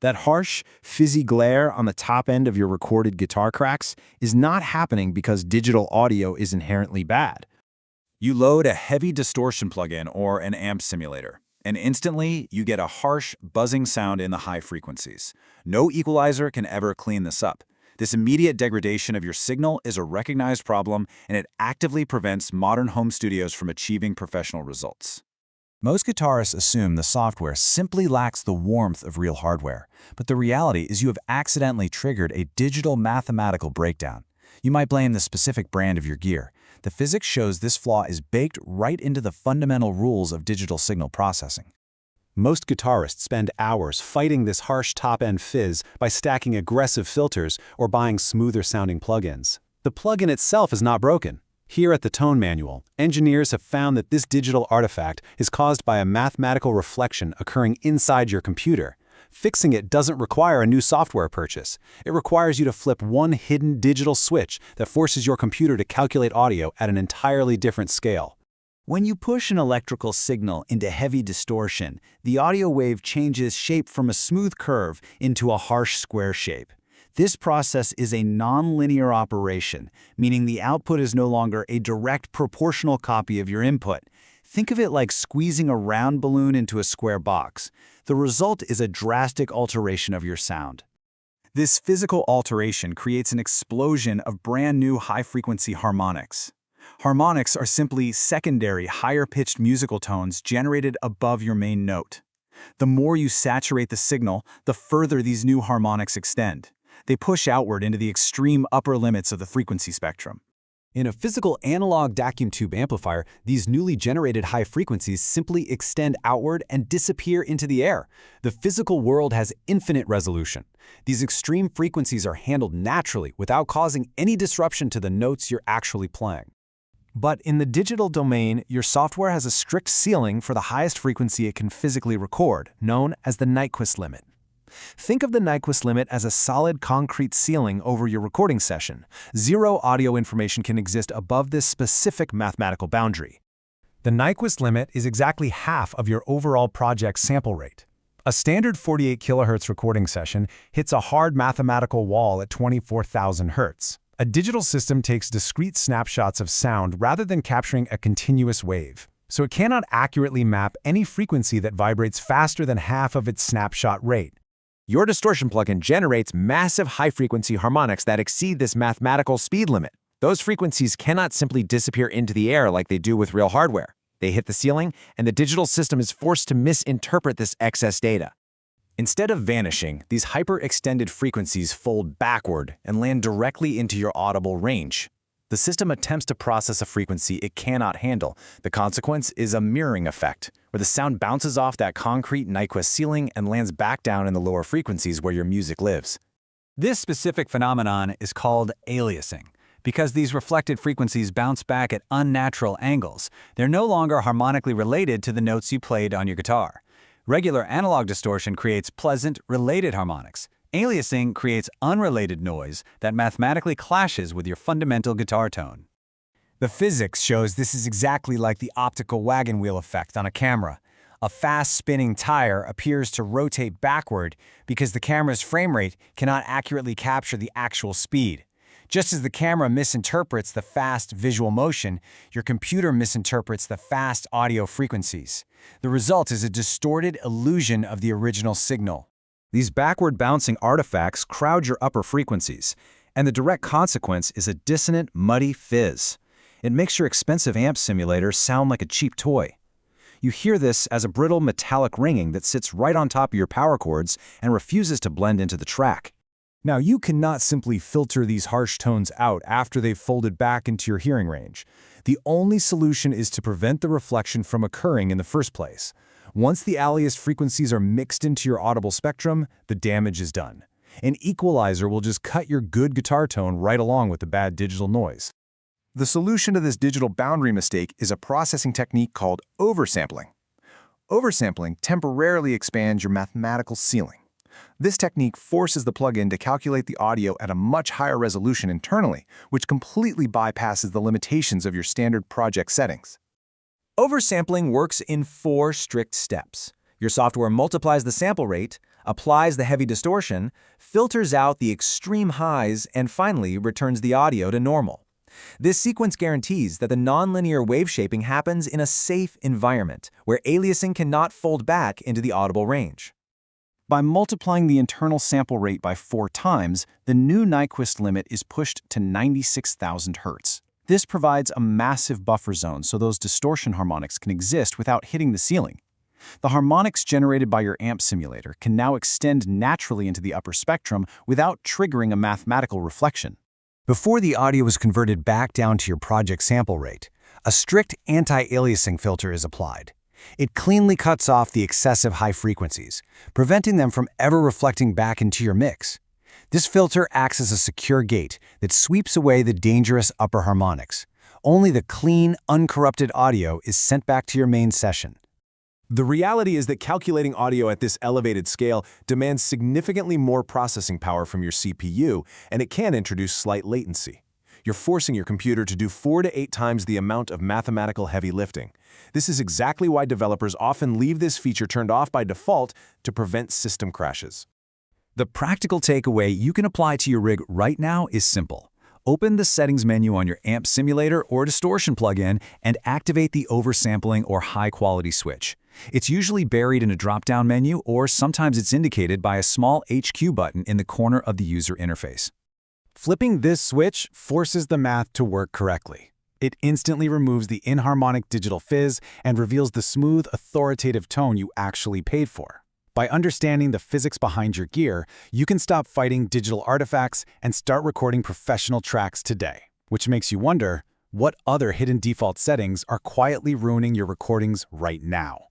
That harsh, fizzy glare on the top end of your recorded guitar cracks is not happening because digital audio is inherently bad. You load a heavy distortion plugin or an amp simulator, and instantly you get a harsh, buzzing sound in the high frequencies. No equalizer can ever clean this up. This immediate degradation of your signal is a recognized problem, and it actively prevents modern home studios from achieving professional results. Most guitarists assume the software simply lacks the warmth of real hardware, but the reality is you have accidentally triggered a digital mathematical breakdown. You might blame the specific brand of your gear. The physics shows this flaw is baked right into the fundamental rules of digital signal processing. Most guitarists spend hours fighting this harsh top-end fizz by stacking aggressive filters or buying smoother-sounding plugins. The plugin itself is not broken. Here at the Tone Manual, engineers have found that this digital artifact is caused by a mathematical reflection occurring inside your computer. Fixing it doesn't require a new software purchase. It requires you to flip one hidden digital switch that forces your computer to calculate audio at an entirely different scale. When you push an electrical signal into heavy distortion, the audio wave changes shape from a smooth curve into a harsh square shape. This process is a nonlinear operation, meaning the output is no longer a direct proportional copy of your input. Think of it like squeezing a round balloon into a square box. The result is a drastic alteration of your sound. This physical alteration creates an explosion of brand new high-frequency harmonics. Harmonics are simply secondary, higher-pitched musical tones generated above your main note. The more you saturate the signal, the further these new harmonics extend. They push outward into the extreme upper limits of the frequency spectrum. In a physical analog vacuum tube amplifier, these newly generated high frequencies simply extend outward and disappear into the air. The physical world has infinite resolution. These extreme frequencies are handled naturally without causing any disruption to the notes you're actually playing. But in the digital domain, your software has a strict ceiling for the highest frequency it can physically record, known as the Nyquist limit. Think of the Nyquist limit as a solid concrete ceiling over your recording session. Zero audio information can exist above this specific mathematical boundary. The Nyquist limit is exactly half of your overall project's sample rate. A standard 48 kHz recording session hits a hard mathematical wall at 24,000 Hz. A digital system takes discrete snapshots of sound rather than capturing a continuous wave, so it cannot accurately map any frequency that vibrates faster than half of its snapshot rate. Your distortion plugin generates massive high-frequency harmonics that exceed this mathematical speed limit. Those frequencies cannot simply disappear into the air like they do with real hardware. They hit the ceiling, and the digital system is forced to misinterpret this excess data. Instead of vanishing, these hyper-extended frequencies fold backward and land directly into your audible range. The system attempts to process a frequency it cannot handle. The consequence is a mirroring effect, where the sound bounces off that concrete Nyquist ceiling and lands back down in the lower frequencies where your music lives. This specific phenomenon is called aliasing. Because these reflected frequencies bounce back at unnatural angles, they're no longer harmonically related to the notes you played on your guitar. Regular analog distortion creates pleasant, related harmonics. Aliasing creates unrelated noise that mathematically clashes with your fundamental guitar tone. The physics shows this is exactly like the optical wagon wheel effect on a camera. A fast-spinning tire appears to rotate backward because the camera's frame rate cannot accurately capture the actual speed. Just as the camera misinterprets the fast visual motion, your computer misinterprets the fast audio frequencies. The result is a distorted illusion of the original signal. These backward-bouncing artifacts crowd your upper frequencies, and the direct consequence is a dissonant, muddy fizz. It makes your expensive amp simulator sound like a cheap toy. You hear this as a brittle metallic ringing that sits right on top of your power chords and refuses to blend into the track. Now, you cannot simply filter these harsh tones out after they've folded back into your hearing range. The only solution is to prevent the reflection from occurring in the first place. Once the aliased frequencies are mixed into your audible spectrum, the damage is done. An equalizer will just cut your good guitar tone right along with the bad digital noise. The solution to this digital boundary mistake is a processing technique called oversampling. Oversampling temporarily expands your mathematical ceiling. This technique forces the plugin to calculate the audio at a much higher resolution internally, which completely bypasses the limitations of your standard project settings. Oversampling works in 4 strict steps. Your software multiplies the sample rate, applies the heavy distortion, filters out the extreme highs, and finally returns the audio to normal. This sequence guarantees that the nonlinear wave shaping happens in a safe environment, where aliasing cannot fold back into the audible range. By multiplying the internal sample rate by 4 times, the new Nyquist limit is pushed to 96,000 Hz. This provides a massive buffer zone so those distortion harmonics can exist without hitting the ceiling. The harmonics generated by your amp simulator can now extend naturally into the upper spectrum without triggering a mathematical reflection. Before the audio is converted back down to your project sample rate, a strict anti-aliasing filter is applied. It cleanly cuts off the excessive high frequencies, preventing them from ever reflecting back into your mix. This filter acts as a secure gate that sweeps away the dangerous upper harmonics. Only the clean, uncorrupted audio is sent back to your main session. The reality is that calculating audio at this elevated scale demands significantly more processing power from your CPU, and it can introduce slight latency. You're forcing your computer to do 4 to 8 times the amount of mathematical heavy lifting. This is exactly why developers often leave this feature turned off by default to prevent system crashes. The practical takeaway you can apply to your rig right now is simple. Open the settings menu on your amp simulator or distortion plugin and activate the oversampling or high-quality switch. It's usually buried in a drop-down menu, or sometimes it's indicated by a small HQ button in the corner of the user interface. Flipping this switch forces the math to work correctly. It instantly removes the inharmonic digital fizz and reveals the smooth, authoritative tone you actually paid for. By understanding the physics behind your gear, you can stop fighting digital artifacts and start recording professional tracks today. Which makes you wonder, what other hidden default settings are quietly ruining your recordings right now?